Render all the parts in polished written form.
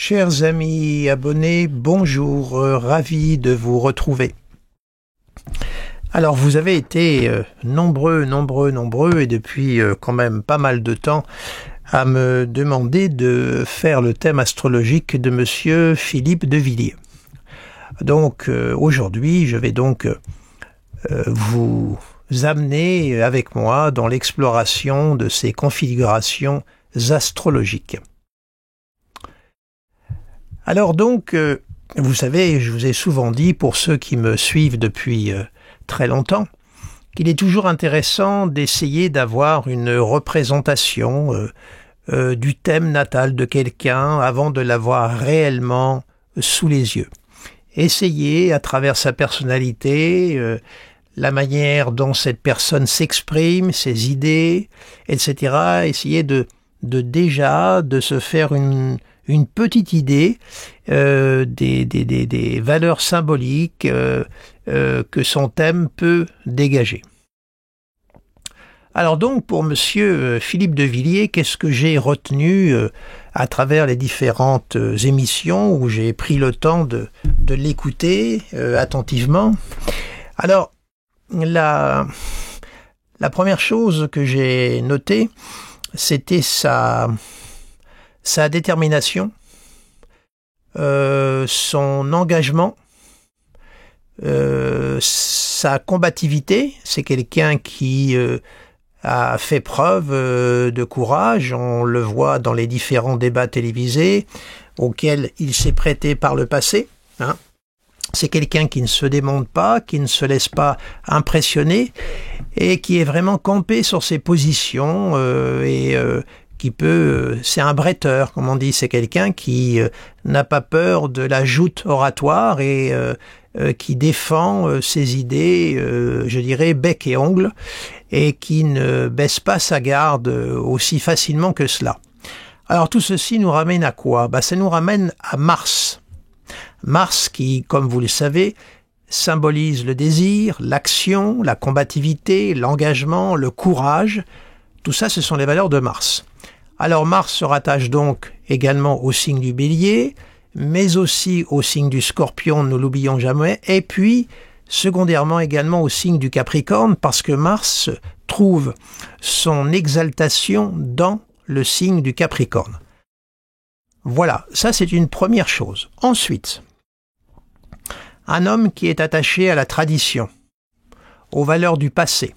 Chers amis abonnés, bonjour, ravi de vous retrouver. Alors vous avez été nombreux et depuis quand même pas mal de temps à me demander de faire le thème astrologique de monsieur Philippe de Villiers. Donc aujourd'hui je vais donc vous amener avec moi dans l'exploration de ces configurations astrologiques. Alors donc, vous savez, je vous ai souvent dit, pour ceux qui me suivent depuis très longtemps, qu'il est toujours intéressant d'essayer d'avoir une représentation du thème natal de quelqu'un avant de l'avoir réellement sous les yeux. Essayez, à travers sa personnalité, la manière dont cette personne s'exprime, ses idées, etc., essayez de se faire une petite idée des valeurs symboliques que son thème peut dégager. Alors donc, pour monsieur Philippe de Villiers, qu'est-ce que j'ai retenu à travers les différentes émissions où j'ai pris le temps de l'écouter attentivement? Alors, la première chose que j'ai notée, c'était sa détermination, son engagement, sa combativité. C'est quelqu'un qui a fait preuve de courage. On le voit dans les différents débats télévisés auxquels il s'est prêté par le passé. C'est quelqu'un qui ne se démonte pas, qui ne se laisse pas impressionner et qui est vraiment campé sur ses positions qui peut, c'est un bretteur, comme on dit, c'est quelqu'un qui n'a pas peur de la joute oratoire et qui défend ses idées, je dirais, bec et ongle, et qui ne baisse pas sa garde aussi facilement que cela. Alors tout ceci nous ramène à quoi? Ça nous ramène à Mars. Mars qui, comme vous le savez, symbolise le désir, l'action, la combativité, l'engagement, le courage. Tout ça, ce sont les valeurs de Mars. Alors Mars se rattache donc également au signe du Bélier, mais aussi au signe du Scorpion, ne l'oublions jamais, et puis secondairement également au signe du Capricorne, parce que Mars trouve son exaltation dans le signe du Capricorne. Voilà, ça c'est une première chose. Ensuite, un homme qui est attaché à la tradition, aux valeurs du passé,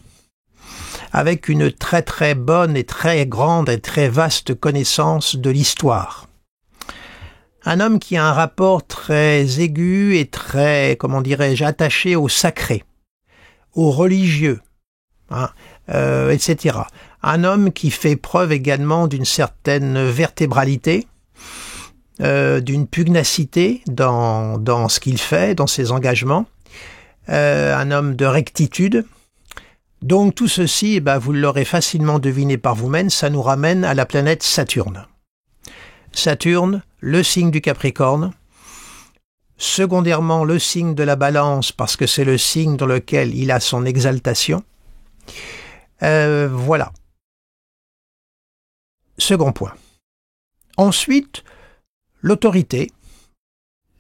avec une très très bonne et très grande et très vaste connaissance de l'histoire. Un homme qui a un rapport très aigu et très, comment dirais-je, attaché au sacré, au religieux, etc. Un homme qui fait preuve également d'une certaine vertébralité, d'une pugnacité dans ce qu'il fait, dans ses engagements, un homme de rectitude. Donc tout ceci, vous l'aurez facilement deviné par vous-même, ça nous ramène à la planète Saturne. Saturne, le signe du Capricorne, secondairement le signe de la Balance, parce que c'est le signe dans lequel il a son exaltation. Voilà. Second point. Ensuite, l'autorité,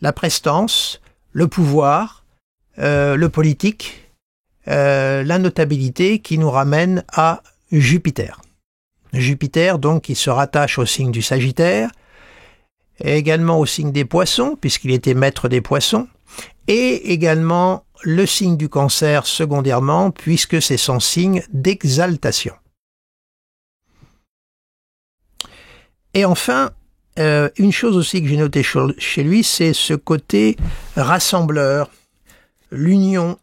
la prestance, le pouvoir, le politique, la notabilité qui nous ramène à Jupiter. Jupiter, donc, qui se rattache au signe du Sagittaire, et également au signe des Poissons, puisqu'il était maître des Poissons, et également le signe du Cancer secondairement, puisque c'est son signe d'exaltation. Et enfin, une chose aussi que j'ai notée chez lui, c'est ce côté rassembleur, l'union.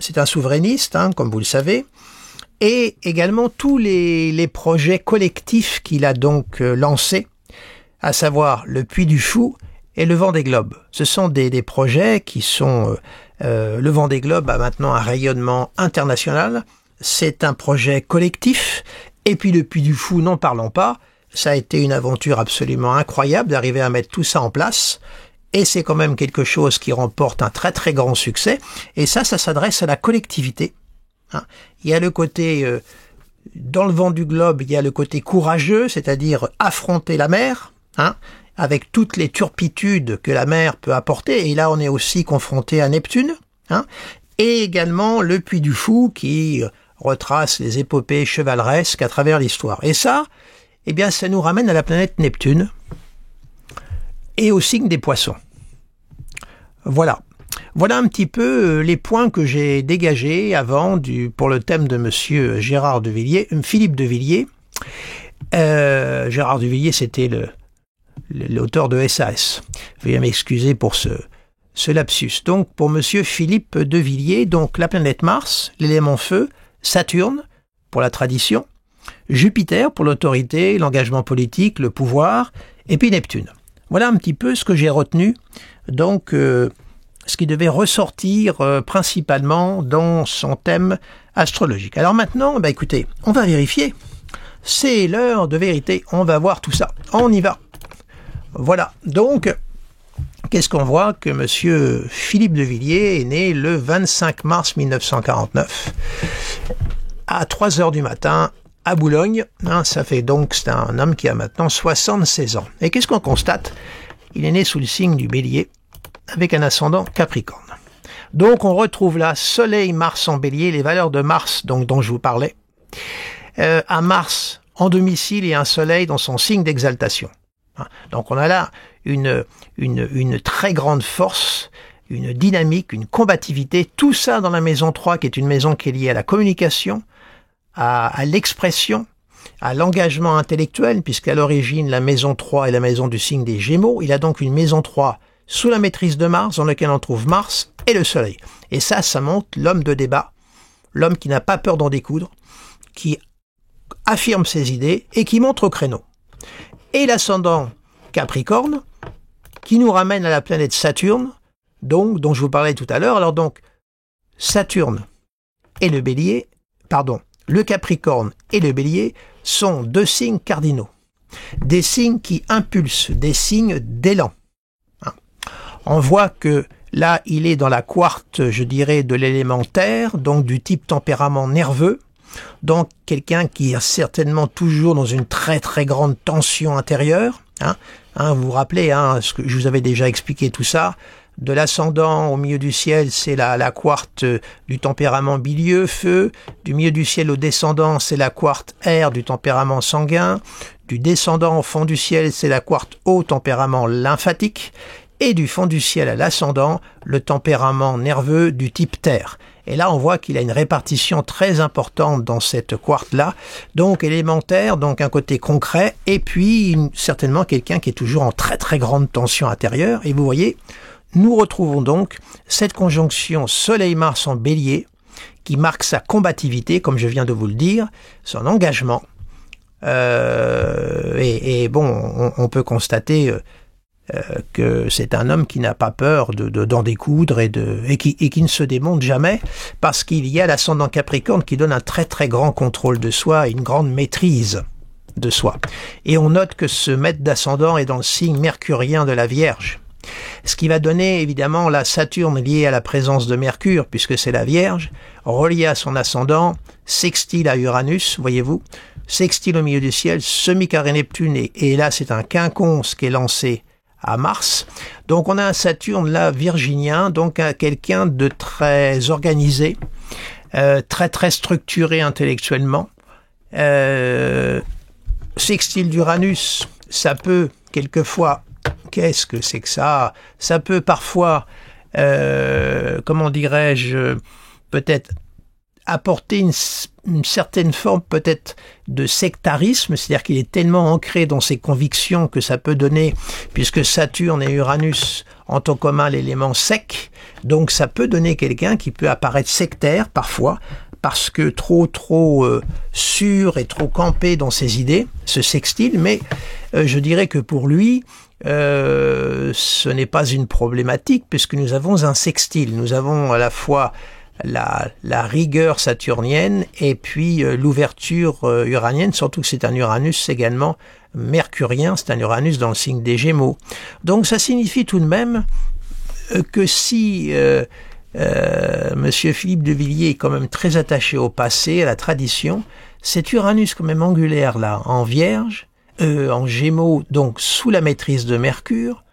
C'est un souverainiste, comme vous le savez, et également tous les projets collectifs qu'il a donc lancés, à savoir le Puy du Fou et le Vendée Globe. Ce sont des projets qui sont... le Vendée Globe a maintenant un rayonnement international, c'est un projet collectif, et puis le Puy du Fou, n'en parlons pas, ça a été une aventure absolument incroyable d'arriver à mettre tout ça en place, et c'est quand même quelque chose qui remporte un très très grand succès, et ça s'adresse à la collectivité. Il y a le côté, dans le vent du globe, il y a le côté courageux, c'est-à-dire affronter la mer, avec toutes les turpitudes que la mer peut apporter, et là on est aussi confronté à Neptune, hein, et également le Puy du Fou qui retrace les épopées chevaleresques à travers l'histoire. Et ça, eh bien, ça nous ramène à la planète Neptune et au signe des Poissons. Voilà. Voilà un petit peu les points que j'ai dégagés avant pour le thème de monsieur Philippe de Villiers. Gérard de Villiers, c'était l'auteur de SAS. Veuillez m'excuser pour ce lapsus. Donc, pour monsieur Philippe de Villiers, donc la planète Mars, l'élément feu, Saturne, pour la tradition, Jupiter, pour l'autorité, l'engagement politique, le pouvoir, et puis Neptune. Voilà un petit peu ce que j'ai retenu, donc ce qui devait ressortir principalement dans son thème astrologique. Alors maintenant, écoutez, on va vérifier. C'est l'heure de vérité, on va voir tout ça. On y va. Voilà, donc, qu'est-ce qu'on voit? Que monsieur Philippe de Villiers est né le 25 mars 1949 à 3h du matin à Boulogne. Ça fait donc, c'est un homme qui a maintenant 76 ans. Et qu'est-ce qu'on constate? Il est né sous le signe du Bélier avec un ascendant Capricorne. Donc on retrouve là Soleil, Mars en Bélier, les valeurs de Mars donc dont je vous parlais. Un Mars en domicile et un Soleil dans son signe d'exaltation. Donc on a là une très grande force, une dynamique, une combativité, tout ça dans la maison 3 qui est une maison qui est liée à la communication, à l'expression, à l'engagement intellectuel, puisqu'à l'origine la maison 3 est la maison du signe des Gémeaux. Il a donc une maison 3 sous la maîtrise de Mars, dans laquelle on trouve Mars et le Soleil. Et ça montre l'homme de débat, l'homme qui n'a pas peur d'en découdre, qui affirme ses idées et qui montre au créneau. Et l'ascendant Capricorne, qui nous ramène à la planète Saturne, donc dont je vous parlais tout à l'heure. Alors donc, Saturne et le Bélier, le Capricorne et le Bélier sont deux signes cardinaux, des signes qui impulsent, des signes d'élan. On voit que là, il est dans la quarte, je dirais, de l'élémentaire, donc du type tempérament nerveux, donc quelqu'un qui est certainement toujours dans une très très grande tension intérieure. Vous vous rappelez, ce que je vous avais déjà expliqué tout ça. De l'ascendant au milieu du ciel, c'est la quarte du tempérament bilieux, feu. Du milieu du ciel au descendant, c'est la quarte air du tempérament sanguin. Du descendant au fond du ciel, c'est la quarte eau, tempérament lymphatique. Et du fond du ciel à l'ascendant, le tempérament nerveux du type terre. Et là, on voit qu'il a une répartition très importante dans cette quarte-là. Donc élémentaire, donc un côté concret, et puis certainement quelqu'un qui est toujours en très très grande tension intérieure. Et vous voyez, nous retrouvons donc cette conjonction Soleil-Mars en Bélier, qui marque sa combativité, comme je viens de vous le dire, son engagement. On peut constater que c'est un homme qui n'a pas peur d'en découdre et qui ne se démonte jamais, parce qu'il y a l'ascendant Capricorne qui donne un très très grand contrôle de soi et une grande maîtrise de soi. Et on note que ce maître d'ascendant est dans le signe mercurien de la Vierge, ce qui va donner évidemment la Saturne liée à la présence de Mercure, puisque c'est la Vierge, reliée à son ascendant, sextile à Uranus, voyez-vous, sextile au milieu du ciel, semi-carré Neptune, et là c'est un quinconce qui est lancé à Mars. Donc on a un Saturne là virginien, donc quelqu'un de très organisé, très très structuré intellectuellement. Sextile d'Uranus, ça peut quelquefois, qu'est-ce que c'est que ça? Ça peut parfois, comment dirais-je, peut-être apporter une certaine forme peut-être de sectarisme, c'est-à-dire qu'il est tellement ancré dans ses convictions que ça peut donner, puisque Saturne et Uranus ont en commun l'élément sec, donc ça peut donner quelqu'un qui peut apparaître sectaire parfois, parce que trop sûr et trop campé dans ses idées, ce sextile, mais je dirais que pour lui, ce n'est pas une problématique, puisque nous avons un sextile, nous avons à la fois la rigueur saturnienne et puis l'ouverture uranienne, surtout que c'est un Uranus également mercurien, c'est un Uranus dans le signe des Gémeaux. Donc ça signifie tout de même que si Monsieur Philippe de Villiers est quand même très attaché au passé, à la tradition, cet Uranus quand même angulaire là, en Vierge, en Gémeaux, donc sous la maîtrise de Mercure,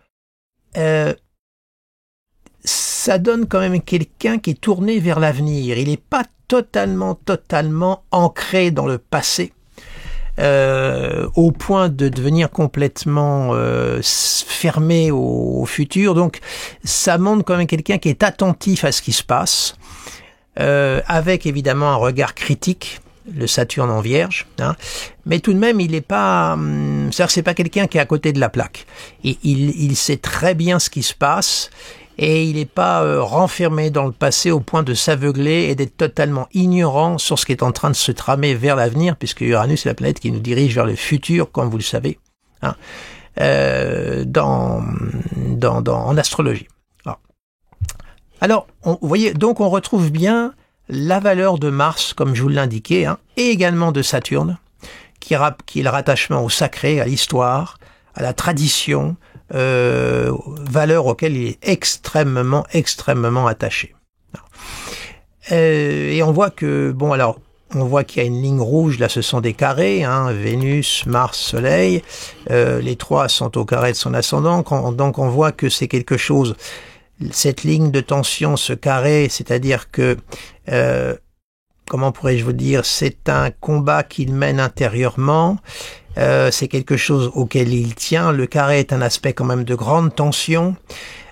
ça donne quand même quelqu'un qui est tourné vers l'avenir. Il n'est pas totalement ancré dans le passé, au point de devenir complètement fermé au futur. Donc ça montre quand même quelqu'un qui est attentif à ce qui se passe, avec évidemment un regard critique, le Saturne en Vierge, hein. Mais tout de même il n'est pas, c'est-à-dire que c'est pas quelqu'un qui est à côté de la plaque. Et il sait très bien ce qui se passe. Et il n'est pas renfermé dans le passé au point de s'aveugler et d'être totalement ignorant sur ce qui est en train de se tramer vers l'avenir, puisque Uranus est la planète qui nous dirige vers le futur, comme vous le savez, hein, en astrologie. Alors, vous voyez, donc on retrouve bien la valeur de Mars, comme je vous l'indiquais, hein, et également de Saturne, qui est le rattachement au sacré, à l'histoire, à la tradition, valeur auquel il est extrêmement attaché. Et on voit que, bon, alors, on voit qu'il y a une ligne rouge, là ce sont des carrés, hein, Vénus, Mars, Soleil, les trois sont au carré de son ascendant, donc on voit que c'est quelque chose, cette ligne de tension, ce carré, c'est-à-dire que, comment pourrais-je vous dire, c'est un combat qu'il mène intérieurement, c'est quelque chose auquel il tient. Le carré est un aspect quand même de grande tension.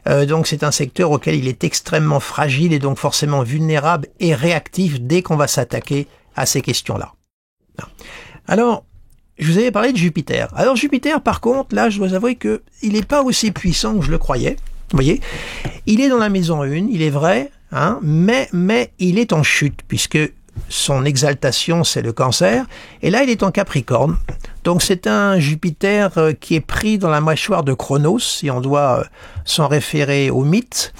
Donc c'est un secteur auquel il est extrêmement fragile et donc forcément vulnérable et réactif dès qu'on va s'attaquer à ces questions-là. Alors, je vous avais parlé de Jupiter. Alors Jupiter, par contre, là, je dois avouer que il n'est pas aussi puissant que je le croyais. Vous voyez, il est dans la maison 1, il est vrai, hein, mais il est en chute, puisque son exaltation, c'est le Cancer, et là, il est en Capricorne. Donc, c'est un Jupiter qui est pris dans la mâchoire de Chronos, si on doit s'en référer au mythe.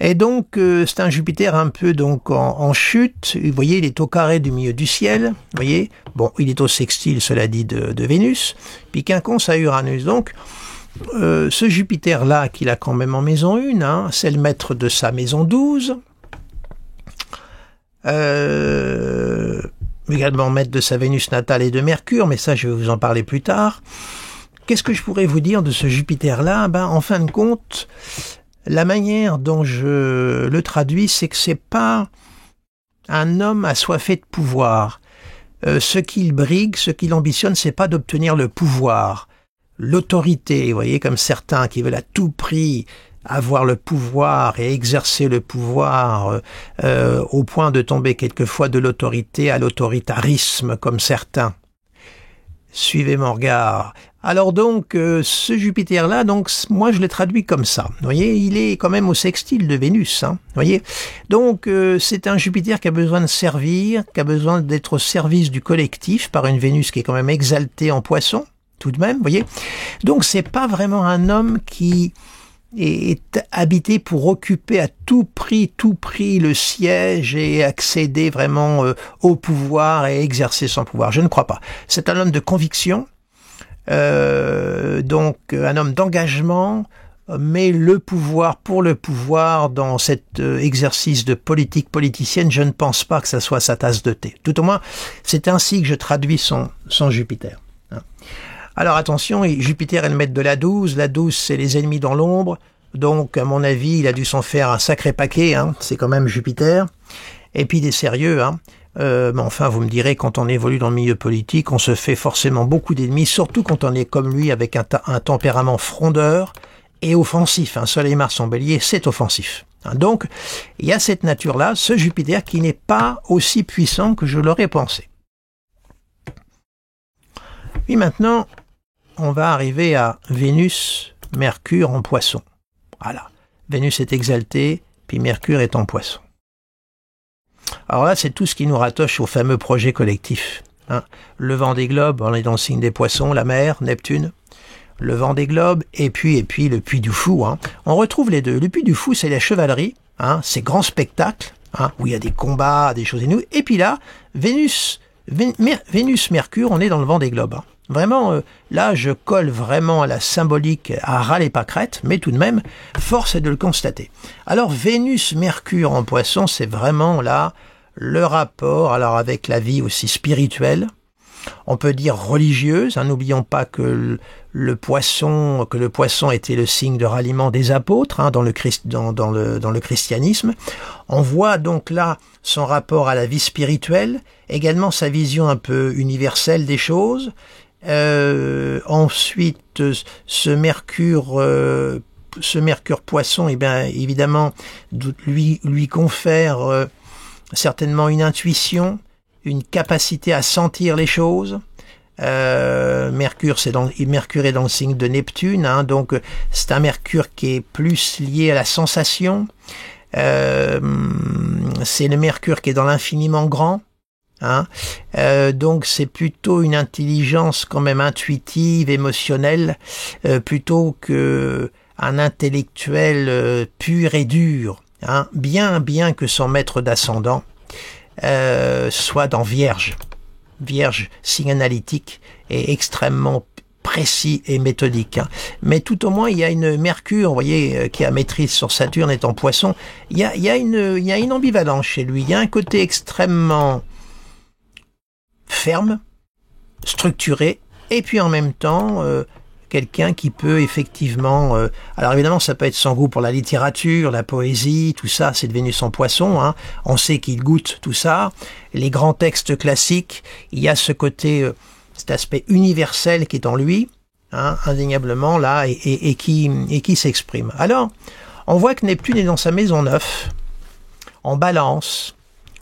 Et donc, c'est un Jupiter un peu donc en chute. Vous voyez, il est au carré du milieu du ciel. Vous voyez, bon, il est au sextile, cela dit, de Vénus. Puis quinconce à Uranus. Donc, ce Jupiter-là, qu'il a quand même en maison 1, hein, c'est le maître de sa maison 12. Également maître de sa Vénus natale et de Mercure, mais ça je vais vous en parler plus tard. Qu'est-ce que je pourrais vous dire de ce Jupiter-là? Ben, en fin de compte, la manière dont je le traduis, c'est que c'est pas un homme assoiffé de pouvoir. Ce qu'il brigue, ce qu'il ambitionne, c'est pas d'obtenir le pouvoir, l'autorité, vous voyez, comme certains qui veulent à tout prix avoir le pouvoir et exercer le pouvoir au point de tomber quelquefois de l'autorité à l'autoritarisme, comme certains. Suivez mon regard. Alors donc, ce Jupiter-là, donc moi je le traduis comme ça. Vous voyez, il est quand même au sextile de Vénus. Hein, vous voyez, donc c'est un Jupiter qui a besoin de servir, qui a besoin d'être au service du collectif par une Vénus qui est quand même exaltée en Poisson, tout de même. Vous voyez, donc c'est pas vraiment un homme qui est habité pour occuper à tout prix le siège et accéder vraiment au pouvoir et exercer son pouvoir. Je ne crois pas. C'est un homme de conviction, donc un homme d'engagement, mais le pouvoir pour le pouvoir dans cet exercice de politique politicienne, je ne pense pas que ça soit sa tasse de thé. Tout au moins, c'est ainsi que je traduis son Jupiter. Alors attention, Jupiter est le maître de la 12. La 12, c'est les ennemis dans l'ombre. Donc, à mon avis, il a dû s'en faire un sacré paquet. Hein. C'est quand même Jupiter. Et puis, il est sérieux. Hein. Mais enfin, vous me direz, quand on évolue dans le milieu politique, on se fait forcément beaucoup d'ennemis, surtout quand on est comme lui, avec un tempérament frondeur et offensif. Hein. Soleil Mars en Bélier, c'est offensif. Hein. Donc, il y a cette nature-là, ce Jupiter qui n'est pas aussi puissant que je l'aurais pensé. Puis maintenant, on va arriver à Vénus, Mercure en Poisson. Voilà. Vénus est exaltée, puis Mercure est en Poisson. Alors là, c'est tout ce qui nous rattache au fameux projet collectif. Hein. Le Vendée Globe, on est dans le signe des Poissons, la mer, Neptune. Le Vendée Globe, et puis le Puy du Fou. Hein. On retrouve les deux. Le Puy du Fou, c'est la chevalerie, hein, ces grands spectacles, hein, où il y a des combats, des choses inouïes. Et puis là, Vénus, Mercure, on est dans le Vendée Globe. Hein. Vraiment, là, je colle vraiment à la symbolique à ras les pâquerettes, mais tout de même, force est de le constater. Alors, Vénus-Mercure en Poisson, c'est vraiment là le rapport, alors avec la vie aussi spirituelle, on peut dire religieuse. N'oublions pas que le poisson était le signe de ralliement des apôtres dans le christianisme. On voit donc là son rapport à la vie spirituelle, également sa vision un peu universelle des choses. Ensuite, ce Mercure poisson, évidemment, lui confère certainement une intuition, une capacité à sentir les choses. Mercure est dans le signe de Neptune, donc c'est un Mercure qui est plus lié à la sensation. C'est le Mercure qui est dans l'infiniment grand. Donc c'est plutôt une intelligence quand même intuitive, émotionnelle, plutôt que un intellectuel pur et dur, bien que son maître d'ascendant soit dans Vierge. Vierge, signe analytique, et extrêmement précis et méthodique. Mais tout au moins, il y a une Mercure, vous voyez, qui a maîtrise sur Saturne et en Poisson. Il y a une ambivalence chez lui. Il y a un côté extrêmement ferme, structuré, et puis en même temps quelqu'un qui peut effectivement... alors évidemment, ça peut être son goût pour la littérature, la poésie, tout ça, c'est de Vénus en Poisson. On sait qu'il goûte tout ça. Les grands textes classiques, il y a ce côté, cet aspect universel qui est en lui, indéniablement là, et qui s'exprime. Alors, on voit que Neptune est dans sa maison 9, en Balance,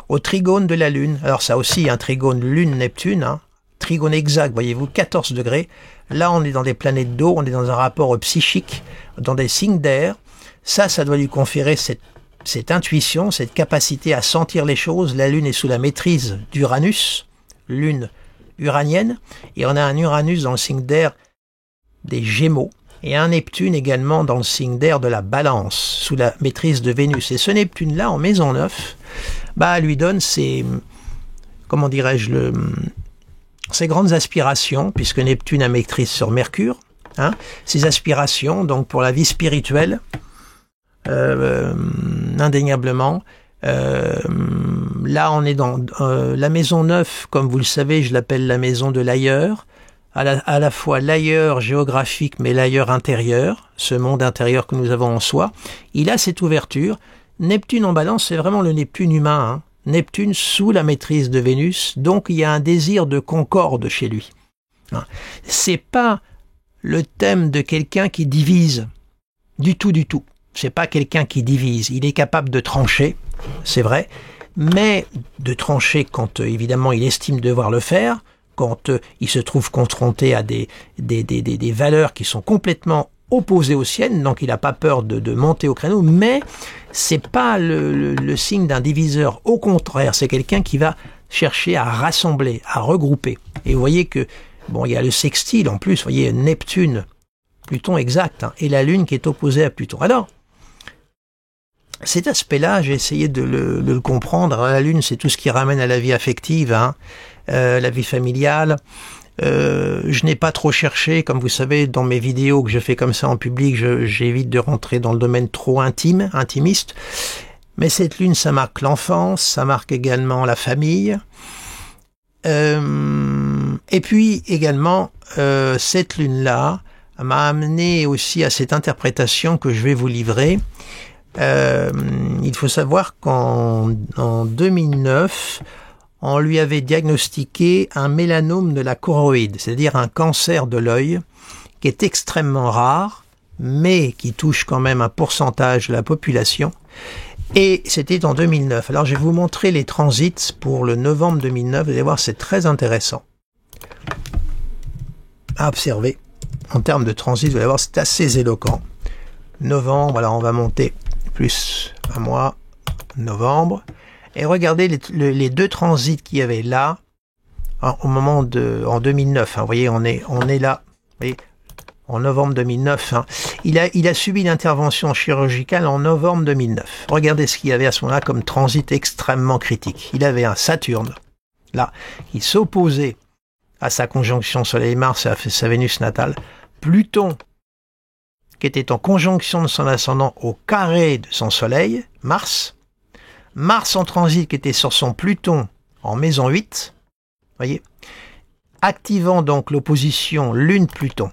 au trigone de la Lune. Alors ça aussi, un trigone Lune-Neptune, trigone exact, voyez-vous, 14 degrés. Là, on est dans des planètes d'eau, on est dans un rapport psychique, dans des signes d'air. Ça doit lui conférer cette intuition, cette capacité à sentir les choses. La Lune est sous la maîtrise d'Uranus, Lune uranienne, et on a un Uranus dans le signe d'air des Gémeaux, et un Neptune également dans le signe d'air de la Balance, sous la maîtrise de Vénus. Et ce Neptune-là, en maison 9, lui donne ses grandes aspirations, puisque Neptune a maîtrise sur Mercure, ses aspirations, donc pour la vie spirituelle, indéniablement. Là, on est dans la maison 9, comme vous le savez, je l'appelle la maison de l'ailleurs, à la fois l'ailleurs géographique, mais l'ailleurs intérieur, ce monde intérieur que nous avons en soi. Il a cette ouverture. Neptune en Balance, c'est vraiment le Neptune humain, Neptune sous la maîtrise de Vénus, donc il y a un désir de concorde chez lui. C'est pas le thème de quelqu'un qui divise, du tout. C'est pas quelqu'un qui divise. Il est capable de trancher, c'est vrai, mais de trancher quand évidemment il estime devoir le faire, quand il se trouve confronté à des valeurs qui sont complètement opposées aux siennes, donc il n'a pas peur de monter au créneau, mais c'est pas le signe d'un diviseur. Au contraire, c'est quelqu'un qui va chercher à rassembler, à regrouper. Et vous voyez que, il y a le sextile en plus, vous voyez, Neptune, Pluton exact, et la Lune qui est opposée à Pluton. Alors, cet aspect-là, j'ai essayé de le comprendre. La Lune, c'est tout ce qui ramène à la vie affective, la vie familiale. Je n'ai pas trop cherché, comme vous savez, dans mes vidéos que je fais comme ça en public, j'évite de rentrer dans le domaine trop intimiste. Mais cette Lune, ça marque l'enfance, ça marque également la famille. Et puis également, cette Lune-là m'a amené aussi à cette interprétation que je vais vous livrer. Il faut savoir qu'en 2009, on lui avait diagnostiqué un mélanome de la choroïde, c'est-à-dire un cancer de l'œil, qui est extrêmement rare, mais qui touche quand même un pourcentage de la population. Et c'était en 2009. Alors je vais vous montrer les transits pour le novembre 2009. Vous allez voir, c'est très intéressant à observer. En termes de transit, vous allez voir, c'est assez éloquent. Novembre, alors on va monter plus un mois, novembre. Et regardez les deux transits qu'il y avait là, au moment en 2009. Vous voyez, on est là, vous voyez, en novembre 2009. Il a subi une intervention chirurgicale en novembre 2009. Regardez ce qu'il y avait à ce moment-là comme transit extrêmement critique. Il avait un Saturne, là, qui s'opposait à sa conjonction Soleil-Mars et à sa Vénus natale. Pluton, qui était en conjonction de son ascendant au carré de son Soleil, Mars en transit qui était sur son Pluton en maison 8, voyez, activant donc l'opposition Lune-Pluton.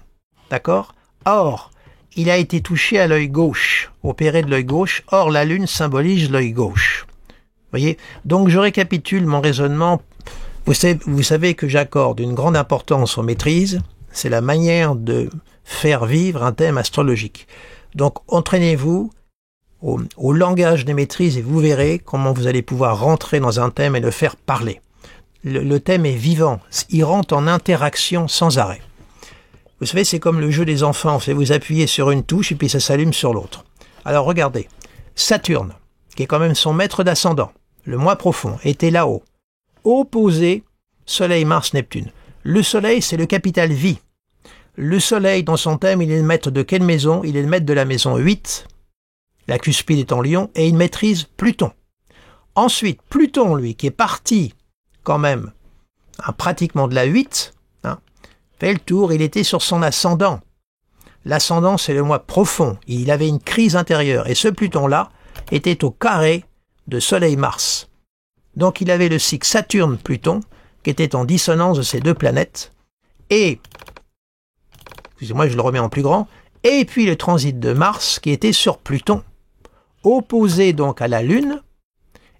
D'accord? Or, il a été touché à l'œil gauche, opéré de l'œil gauche. Or, la Lune symbolise l'œil gauche. Vous voyez? Donc, je récapitule mon raisonnement. Vous savez que j'accorde une grande importance aux maîtrises. C'est la manière de faire vivre un thème astrologique. Donc, entraînez-vous au langage des maîtrises et vous verrez comment vous allez pouvoir rentrer dans un thème et le faire parler. Le thème est vivant. Il rentre en interaction sans arrêt. Vous savez, c'est comme le jeu des enfants. Vous appuyez sur une touche et puis ça s'allume sur l'autre. Alors, regardez. Saturne, qui est quand même son maître d'ascendant, le moi profond, était là-haut. Opposé Soleil, Mars, Neptune. Le Soleil, c'est le capital vie. Le Soleil, dans son thème, il est le maître de quelle maison? Il est le maître de la maison 8, la cuspide est en Lion, et il maîtrise Pluton. Ensuite, Pluton, lui, qui est parti quand même pratiquement de la 8, fait le tour, il était sur son ascendant. L'ascendant, c'est le moi profond. Il avait une crise intérieure, et ce Pluton-là était au carré de Soleil-Mars. Donc il avait le cycle Saturne-Pluton, qui était en dissonance de ces deux planètes, et, excusez-moi, je le remets en plus grand, et puis le transit de Mars, qui était sur Pluton, opposé donc à la Lune,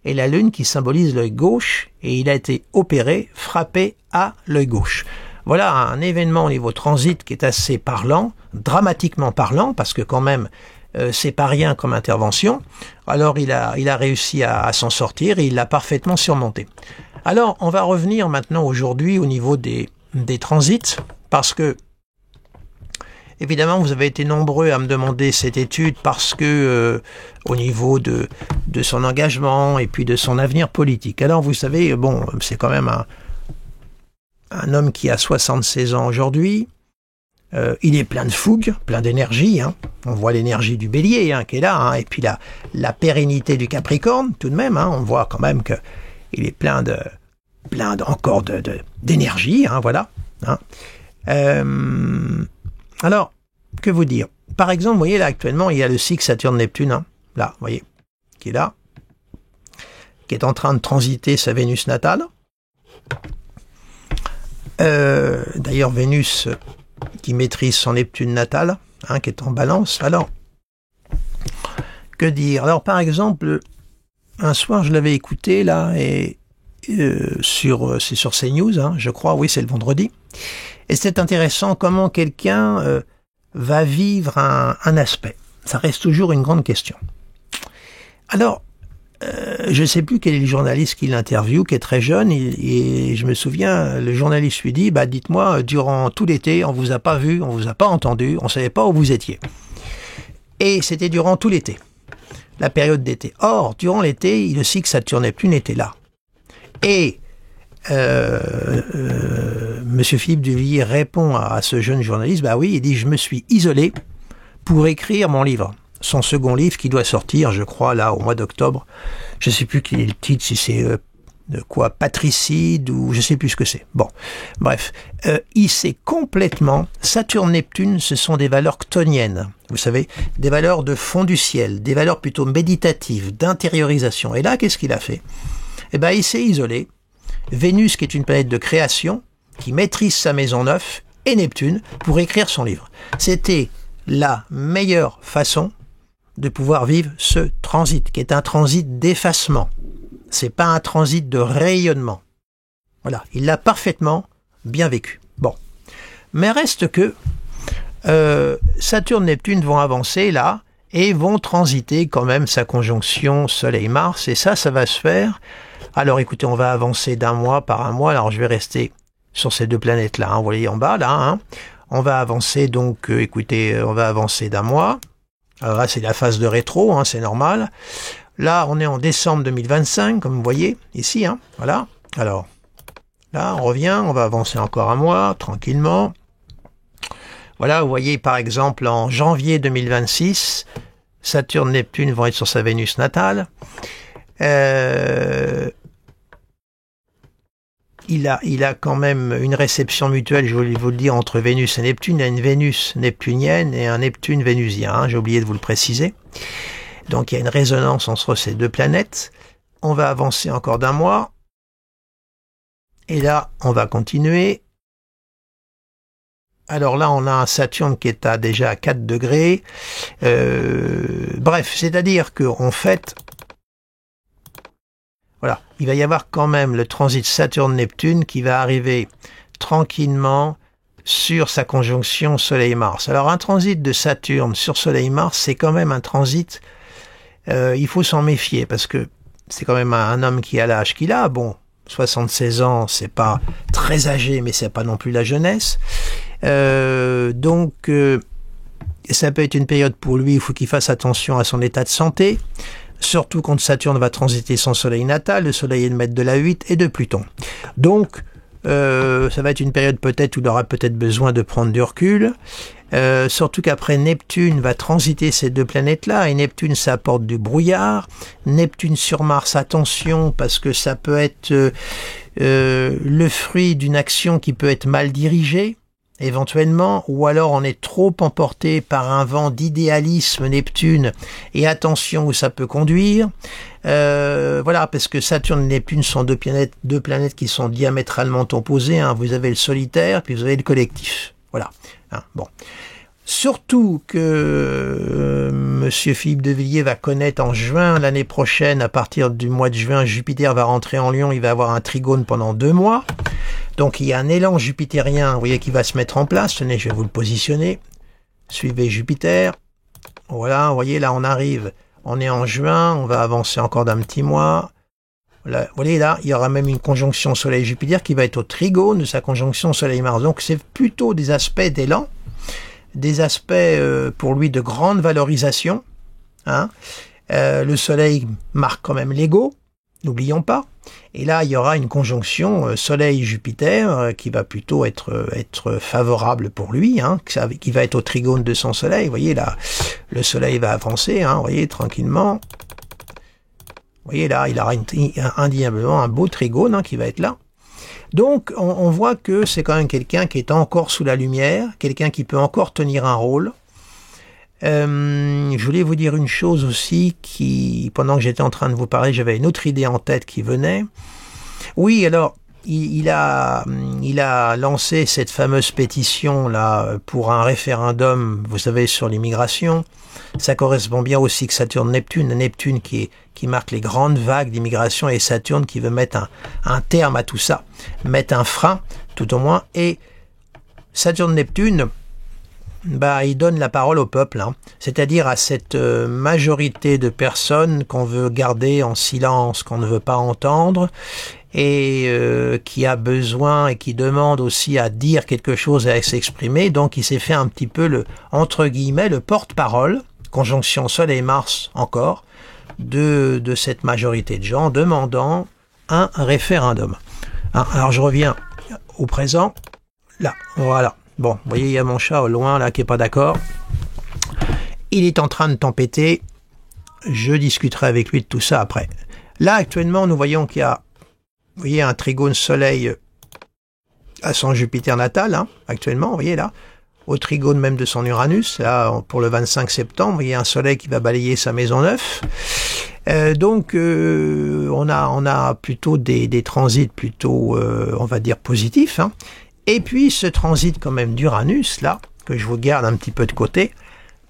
et la Lune qui symbolise l'œil gauche, et il a été opéré, frappé à l'œil gauche. Voilà un événement au niveau transit qui est assez parlant, dramatiquement parlant, parce que quand même, c'est pas rien comme intervention. Alors il a réussi à s'en sortir et il l'a parfaitement surmonté. Alors on va revenir maintenant aujourd'hui au niveau des transits, parce que évidemment vous avez été nombreux à me demander cette étude parce que au niveau de son engagement et puis de son avenir politique. Alors vous savez, bon, c'est quand même un homme qui a 76 ans aujourd'hui. Il est plein de fougue, plein d'énergie. On voit l'énergie du Bélier qui est là, et puis la pérennité du Capricorne, tout de même. On voit quand même que il est plein encore d'énergie. Voilà. Alors, que vous dire? Par exemple, vous voyez là actuellement, il y a le cycle Saturne-Neptune, là, vous voyez, qui est là, qui est en train de transiter sa Vénus natale. D'ailleurs, Vénus qui maîtrise son Neptune natal, qui est en balance. Alors, que dire? Alors, par exemple, un soir, je l'avais écouté, là, et c'est sur CNews, je crois, oui, c'est le vendredi. Et c'est intéressant comment quelqu'un va vivre un aspect. Ça reste toujours une grande question. Alors, je ne sais plus quel est le journaliste qui l'interviewe, qui est très jeune, et je me souviens, le journaliste lui dit, dites-moi, durant tout l'été, on vous a pas vu, on vous a pas entendu, on savait pas où vous étiez. Et c'était durant tout l'été, la période d'été. Or, durant l'été, le cycle Saturne-Neptune était là. Et Monsieur Philippe Duvillier répond à ce jeune journaliste, oui, il dit, je me suis isolé pour écrire mon livre. Son second livre qui doit sortir, je crois, là, au mois d'octobre. Je ne sais plus quel est le titre, si c'est patricide ou je ne sais plus ce que c'est. Bon, bref. Il s'est complètement... Saturne-Neptune, ce sont des valeurs chtoniennes. Vous savez, des valeurs de fond du ciel, des valeurs plutôt méditatives, d'intériorisation. Et là, qu'est-ce qu'il a fait? Il s'est isolé. Vénus, qui est une planète de création, qui maîtrise sa maison 9, et Neptune, pour écrire son livre. C'était la meilleure façon de pouvoir vivre ce transit, qui est un transit d'effacement. C'est pas un transit de rayonnement. Voilà, il l'a parfaitement bien vécu. Bon, mais reste que Saturne-Neptune vont avancer là et vont transiter quand même sa conjonction Soleil-Mars, et ça va se faire. Alors écoutez, on va avancer d'un mois par un mois. Alors je vais rester sur ces deux planètes-là. Vous voyez en bas là. On va avancer donc, écoutez, on va avancer d'un mois. Alors là, c'est la phase de rétro, c'est normal. Là, on est en décembre 2025, comme vous voyez, ici, voilà. Alors, là, on revient, on va avancer encore un mois, tranquillement. Voilà, vous voyez, par exemple, en janvier 2026, Saturne et Neptune vont être sur sa Vénus natale. Il a quand même une réception mutuelle, je voulais vous le dire, entre Vénus et Neptune. Il y a une Vénus neptunienne et un Neptune vénusien, j'ai oublié de vous le préciser. Donc il y a une résonance entre ces deux planètes. On va avancer encore d'un mois. Et là, on va continuer. Alors là, on a un Saturne qui est déjà à 4 degrés. Bref, c'est-à-dire qu'en fait, voilà, il va y avoir quand même le transit Saturne-Neptune qui va arriver tranquillement sur sa conjonction Soleil-Mars. Alors un transit de Saturne sur Soleil-Mars, c'est quand même un transit, il faut s'en méfier parce que c'est quand même un homme qui a l'âge qu'il a. Bon, 76 ans, c'est pas très âgé, mais c'est pas non plus la jeunesse. Donc, ça peut être une période pour lui, il faut qu'il fasse attention à son état de santé, surtout quand Saturne va transiter son soleil natal, le soleil est le maître de la 8 et de Pluton. Donc, ça va être une période peut-être où il aura peut-être besoin de prendre du recul, surtout qu'après Neptune va transiter ces deux planètes-là, et Neptune ça apporte du brouillard. Neptune sur Mars, attention, parce que ça peut être le fruit d'une action qui peut être mal dirigée, éventuellement, ou alors on est trop emporté par un vent d'idéalisme Neptune, et attention où ça peut conduire. Voilà, parce que Saturne et Neptune sont deux planètes qui sont diamétralement opposées, hein. Vous avez le solitaire, puis vous avez le collectif. Voilà. Hein, bon. Surtout que Monsieur Philippe de Villiers va connaître en juin l'année prochaine, à partir du mois de juin, Jupiter va rentrer en Lion, il va avoir un trigone pendant 2 mois. Donc il y a un élan jupitérien, vous voyez, qui va se mettre en place. Tenez, je vais vous le positionner. Suivez Jupiter. Voilà, vous voyez, là on arrive. On est en juin, on va avancer encore d'un petit mois. Là, vous voyez, là, il y aura même une conjonction Soleil-Jupiter qui va être au trigone de sa conjonction Soleil-Mars. Donc c'est plutôt des aspects d'élan, des aspects pour lui de grande valorisation. Hein. Le Soleil marque quand même l'ego, n'oublions pas. Et là, il y aura une conjonction Soleil-Jupiter qui va plutôt être favorable pour lui, hein, qui va être au trigone de son Soleil. Vous voyez, là, le Soleil va avancer, hein, vous voyez, tranquillement. Vous voyez, là, il aura indéniablement un beau trigone hein, qui va être là. Donc, on voit que c'est quand même quelqu'un qui est encore sous la lumière, quelqu'un qui peut encore tenir un rôle. Je voulais vous dire une chose aussi qui, pendant que j'étais en train de vous parler, j'avais une autre idée en tête qui venait. Oui, alors, il a lancé cette fameuse pétition là pour un référendum, vous savez, sur l'immigration. Ça correspond bien aussi que Saturne-Neptune, Neptune qui marque les grandes vagues d'immigration et Saturne qui veut mettre un terme à tout ça, mettre un frein, tout au moins. Et Saturne-Neptune, bah, il donne la parole au peuple, hein. C'est-à-dire à cette majorité de personnes qu'on veut garder en silence, qu'on ne veut pas entendre, et qui a besoin et qui demande aussi à dire quelque chose et à s'exprimer. Donc il s'est fait un petit peu entre guillemets, le porte-parole, conjonction Soleil-Mars encore, de cette majorité de gens demandant un référendum. Hein, alors je reviens au présent, là, voilà. Bon, vous voyez, il y a mon chat au loin, là, qui est pas d'accord. Il est en train de tempêter. Je discuterai avec lui de tout ça après. Là, actuellement, nous voyons qu'il y a, vous voyez, un trigone Soleil à son Jupiter natal, hein, actuellement, vous voyez, là. Au trigone même de son Uranus, là, pour le 25 septembre, vous voyez un Soleil qui va balayer sa maison neuve. Donc, on a plutôt des transits plutôt, on va dire, positifs, hein. Et puis ce transit quand même d'Uranus, là, que je vous garde un petit peu de côté,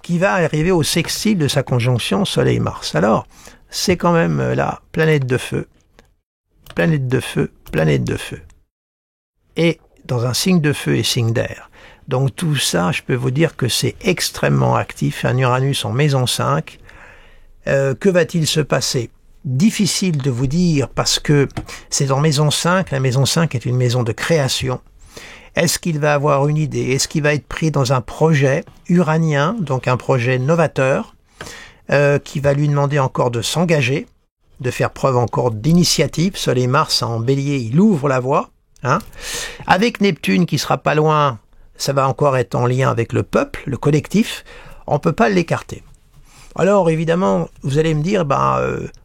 qui va arriver au sextile de sa conjonction Soleil-Mars. Alors, c'est quand même la planète de feu, planète de feu, planète de feu. Et dans un signe de feu et signe d'air. Donc tout ça, je peux vous dire que c'est extrêmement actif, un Uranus en maison 5. Que va-t-il se passer ? Difficile de vous dire parce que c'est en maison 5, la maison 5 est une maison de création. Est-ce qu'il va avoir une idée? Est-ce qu'il va être pris dans un projet uranien, donc un projet novateur, qui va lui demander encore de s'engager, de faire preuve encore d'initiative? Soleil-Mars en Bélier, il ouvre la voie. Hein. Avec Neptune qui sera pas loin, ça va encore être en lien avec le peuple, le collectif. On peut pas l'écarter. Alors évidemment, vous allez me dire,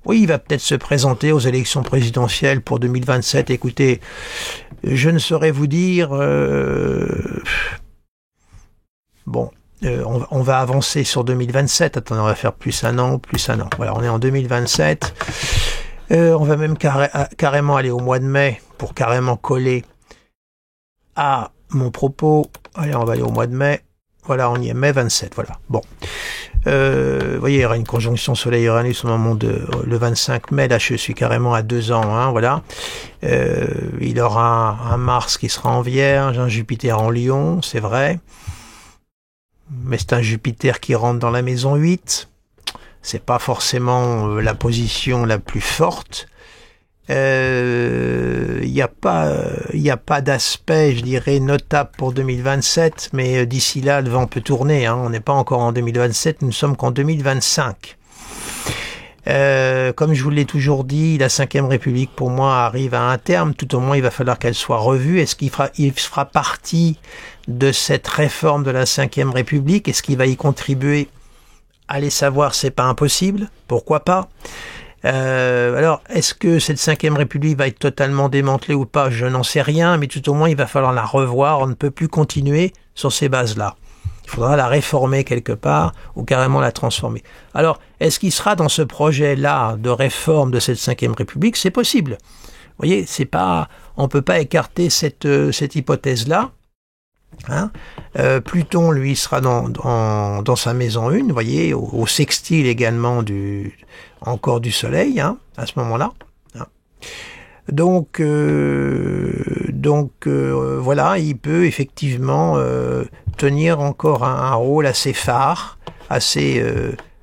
oui, il va peut-être se présenter aux élections présidentielles pour 2027. Écoutez, je ne saurais vous dire. On va avancer sur 2027. Attendez, on va faire plus un an. Voilà, on est en 2027. On va même carrément aller au mois de mai pour carrément coller à mon propos Allez, on va aller au mois de mai. Voilà, on y est, mai 27, voilà. Bon. Vous voyez, il y aura une conjonction Soleil-Uranus au moment de le 25 mai. Là, je suis carrément à 2 ans, hein, voilà. Il aura un Mars qui sera en Vierge, un Jupiter en Lion, c'est vrai. Mais c'est un Jupiter qui rentre dans la maison 8. C'est pas forcément la position la plus forte. Il n'y a pas d'aspect, je dirais, notable pour 2027, mais d'ici là, le vent peut tourner, hein. On n'est pas encore en 2027, nous ne sommes qu'en 2025. Comme je vous l'ai toujours dit, la 5e République, pour moi, arrive à un terme. Tout au moins, il va falloir qu'elle soit revue. Est-ce qu'il fera partie de cette réforme de la 5e République? Est-ce qu'il va y contribuer? Allez savoir, c'est pas impossible. Pourquoi pas? Alors, est-ce que cette 5e République va être totalement démantelée ou pas? Je n'en sais rien, mais tout au moins, il va falloir la revoir. On ne peut plus continuer sur ces bases-là. Il faudra la réformer quelque part ou carrément la transformer. Alors, est-ce qu'il sera dans ce projet-là de réforme de cette 5e République? C'est possible. Vous voyez, c'est pas, on peut pas écarter cette hypothèse-là. Hein, Pluton, lui, sera dans sa maison 1, vous voyez, au sextile également encore du Soleil, hein, à ce moment-là. Hein. Donc voilà, il peut effectivement tenir encore un rôle assez phare, assez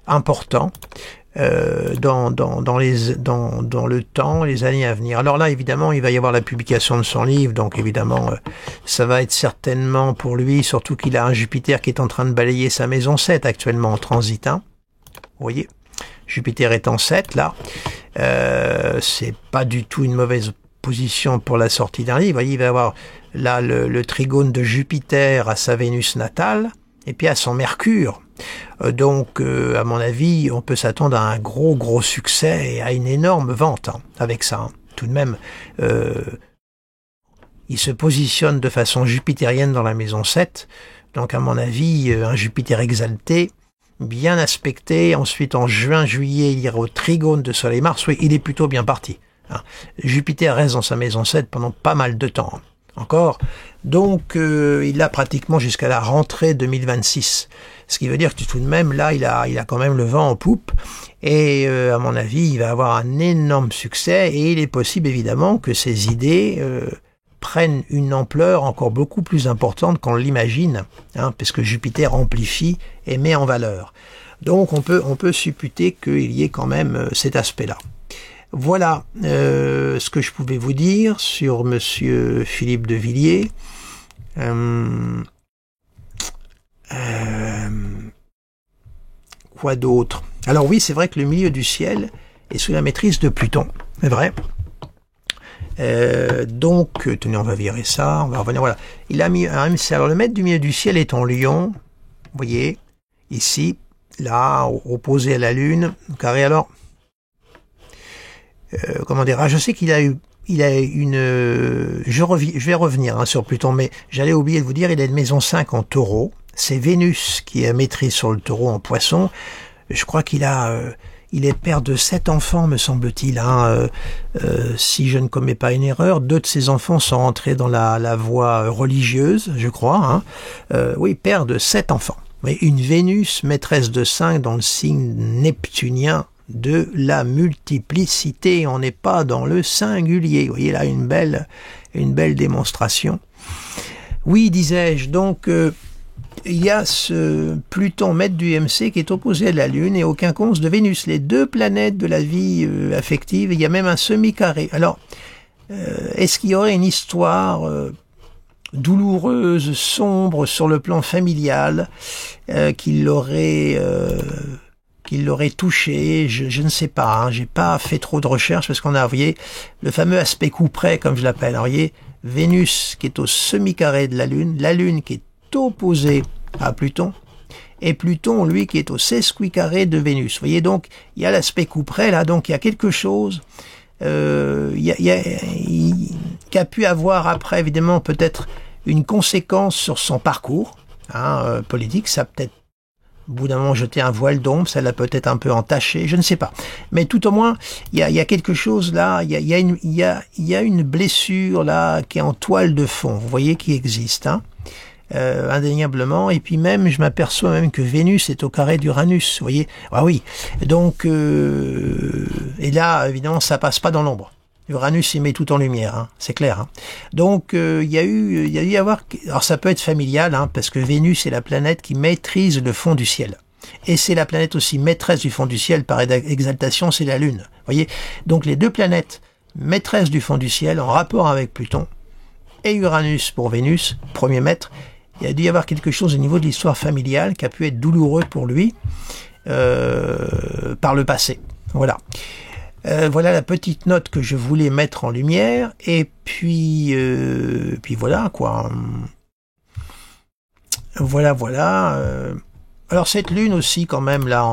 important dans le temps, les années à venir. Alors là, évidemment, il va y avoir la publication de son livre, donc évidemment, ça va être certainement pour lui, surtout qu'il a un Jupiter qui est en train de balayer sa maison 7 actuellement en transit. Hein. Vous voyez, Jupiter est en 7, là. C'est pas du tout une mauvaise position pour la sortie d'un livre. Vous voyez, il va y avoir là le trigone de Jupiter à sa Vénus natale, et puis à son Mercure. Donc, à mon avis, on peut s'attendre à un gros succès et à une énorme vente hein, avec ça. Hein. Tout de même, il se positionne de façon jupitérienne dans la maison 7. Donc, à mon avis, un Jupiter exalté, bien aspecté. Ensuite, en juin-juillet, il ira au trigone de Soleil-Mars. Oui, il est plutôt bien parti. Hein. Jupiter reste dans sa maison 7 pendant pas mal de temps. Hein. Encore. Donc, il a pratiquement jusqu'à la rentrée 2026. Ce qui veut dire que tout de même, là, il a quand même le vent en poupe. Et à mon avis, il va avoir un énorme succès. Et il est possible, évidemment, que ses idées prennent une ampleur encore beaucoup plus importante qu'on l'imagine. Hein, parce que Jupiter amplifie et met en valeur. Donc, on peut supputer qu'il y ait quand même cet aspect-là. Voilà ce que je pouvais vous dire sur Monsieur Philippe de Villiers. Quoi d'autre? Alors oui, c'est vrai que le milieu du ciel est sous la maîtrise de Pluton. C'est vrai. Donc, tenez, on va virer ça. On va revenir. Voilà. Il a mis un MC. Alors le maître du milieu du ciel est en Lion. Vous voyez, ici, là, opposé à la Lune. Carré alors. Comment dire, je sais qu'il a une, je vais revenir hein, sur Pluton, mais j'allais oublier de vous dire, il a une maison 5 en Taureau, c'est Vénus qui est maîtrise sur le Taureau en Poisson, je crois qu'il est père de 7 enfants, me semble-t-il, hein, si je ne commets pas une erreur, 2 de ses enfants sont entrés dans la voie religieuse, je crois, hein, oui, père de 7 enfants, mais une Vénus maîtresse de 5 dans le signe neptunien, de la multiplicité, on n'est pas dans le singulier. Vous voyez là une belle démonstration. Oui, disais-je, donc il y a ce Pluton, maître du MC, qui est opposé à la Lune et au quinconce de Vénus, les 2 planètes de la vie affective. Il y a même un semi-carré. Alors, est-ce qu'il y aurait une histoire douloureuse, sombre sur le plan familial, qui l'aurait touché, je ne sais pas, hein, j'ai pas fait trop de recherches parce qu'on a, vous voyez, le fameux aspect couperet, comme je l'appelle, vous voyez, Vénus qui est au semi-carré de la Lune qui est opposée à Pluton, et Pluton, lui, qui est au sesquicarré de Vénus. Vous voyez, donc, il y a l'aspect couperet, là, donc il y a quelque chose, qui a pu avoir après, évidemment, peut-être une conséquence sur son parcours, hein, politique, ça peut-être au bout d'un moment jeter un voile d'ombre, ça l'a peut-être un peu entaché, je ne sais pas. Mais tout au moins, il y a quelque chose là, il y a une blessure là qui est en toile de fond, vous voyez, qui existe. Hein. indéniablement. Et puis même, je m'aperçois même que Vénus est au carré d'Uranus, vous voyez. Ah oui, donc, et là, évidemment, ça passe pas dans l'ombre. Uranus, il met tout en lumière, hein, c'est clair. Hein. Donc, il y a eu avoir, alors ça peut être familial, hein, parce que Vénus est la planète qui maîtrise le fond du ciel. Et c'est la planète aussi maîtresse du fond du ciel, par exaltation, c'est la Lune. Vous voyez. Donc, les deux planètes maîtresses du fond du ciel, en rapport avec Pluton, et Uranus pour Vénus, premier maître, il a dû y avoir quelque chose au niveau de l'histoire familiale qui a pu être douloureux pour lui par le passé. Voilà. Voilà la petite note que je voulais mettre en lumière. Et puis voilà quoi. Voilà. Alors cette lune aussi quand même là,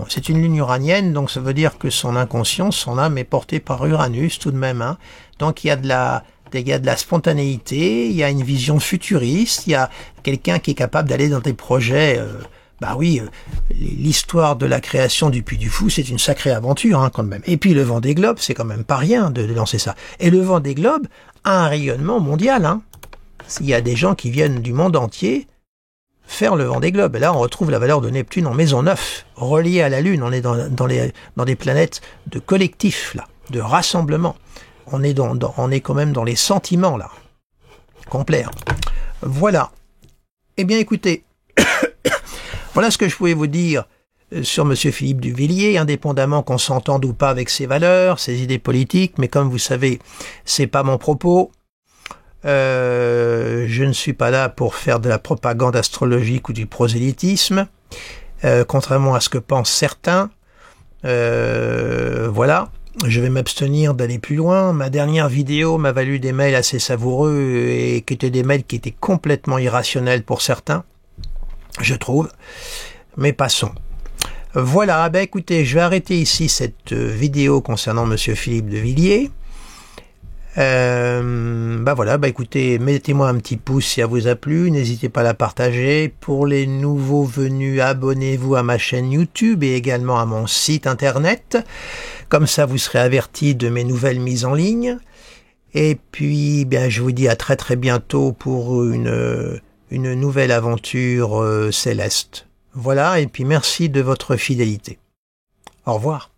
c'est une lune uranienne, donc ça veut dire que son inconscient, son âme est portée par Uranus tout de même. Hein. Donc il y a de la spontanéité, il y a une vision futuriste, il y a quelqu'un qui est capable d'aller dans des projets. Bah oui, l'histoire de la création du Puy du Fou, c'est une sacrée aventure hein, quand même. Et puis le Vendée Globe, c'est quand même pas rien de lancer ça. Et le Vendée Globe a un rayonnement mondial. Hein. Il y a des gens qui viennent du monde entier faire le Vendée Globe. Et là, on retrouve la valeur de Neptune en maison 9, reliée à la Lune. On est dans des planètes de collectif, là, de rassemblement. On est quand même dans les sentiments, là. Complet. Hein. Voilà. Eh bien, écoutez, voilà ce que je pouvais vous dire sur Monsieur Philippe Duvillier, indépendamment qu'on s'entende ou pas avec ses valeurs, ses idées politiques, mais comme vous savez, c'est pas mon propos. Je ne suis pas là pour faire de la propagande astrologique ou du prosélytisme, contrairement à ce que pensent certains. Voilà, je vais m'abstenir d'aller plus loin. Ma dernière vidéo m'a valu des mails assez savoureux et qui étaient des mails qui étaient complètement irrationnels pour certains, je trouve. Mais passons. Voilà, bah écoutez, je vais arrêter ici cette vidéo concernant Monsieur Philippe Duvillier. Voilà, écoutez, mettez-moi un petit pouce si ça vous a plu, n'hésitez pas à la partager. Pour les nouveaux venus, abonnez-vous à ma chaîne YouTube et également à mon site internet. Comme ça, vous serez avertis de mes nouvelles mises en ligne. Et puis, je vous dis à très très bientôt pour une nouvelle aventure céleste. Voilà, et puis merci de votre fidélité. Au revoir.